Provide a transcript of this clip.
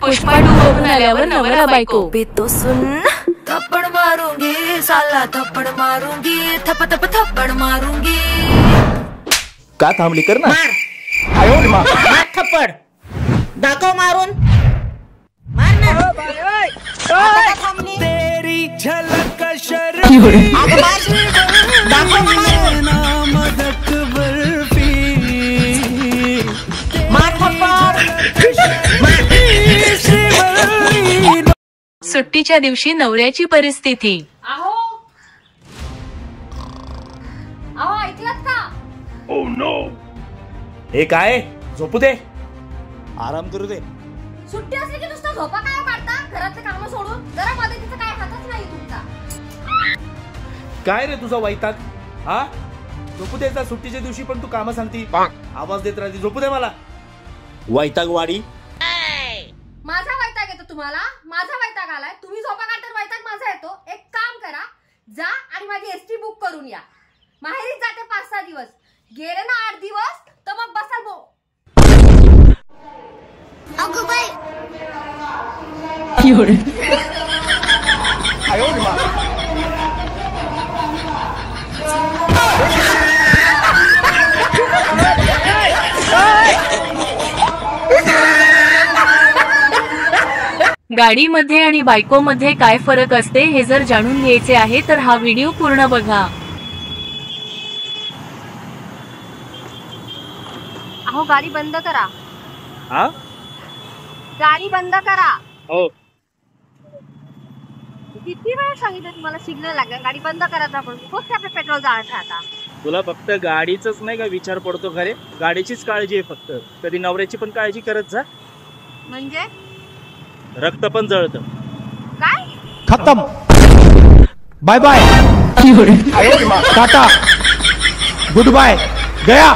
पुष्पा 2 बघून आल्यावर नवरा बायको तो सुन थप्पड़ मारूंगी साला थप्पड़ मारूंगी थप थप थप्पड़ मारूंगी। का थांबली कर ना मार थप्पड़ दाखव मारून मार ना थांबली तेरी झलक दाखव मदक बर्फी मार थप्पड़ सुट्टीच्या दिवशी नवऱ्याची परिस्थिती। अहो ऐकलत का? ओह नो, हे काय झोपू दे, आराम करू दे। सुट्टी असली की नुसतं झोपा काय काढता? घरातले काम सोडून जरा मदतीचा काय हातच नाही तुमचा। काय रे तुझा वैताग? हा झोपू द्यायचा सुट्टीच्या दिवशी पण तू काम सांगती, आवाज देत राहती। झोपू दे मला। वैतागवाडी माझा वैताग येतो तुम्हाला? माझा वैताग आलाय, तुम्ही झोपा काढता वैताग माझा येतो। एक काम करा, जा आणि माझी एसटी बुक करून या। माहेरीच जाते 5-6 दिवस, गेले ना 8 दिवस तर मग बसाल बो। अगं बाई गाडीमध्ये आणि बायकोमध्ये काय फरक असते हे जर जाणून घ्यायचे आहे तर हा व्हिडिओ पूर्ण बघा। अहो गाडी बंद करा। हा गाडी बंद करा। हो किती वेळा सांगितलं तुम्हाला सिग्नल लागेल, गाडी बंद करायचा आपण खूप आपलं पेट्रोल जाळत राहता। तुला फक्त गाडीचाच नाही का विचार पडतो खरे, गाडीचीच काळजी आहे फक्त, कधी नवऱ्याची पण काळजी करत जा। म्हणजे रक्त पण जळतं। काय खत्म, bye bye, tata, goodbye, गया।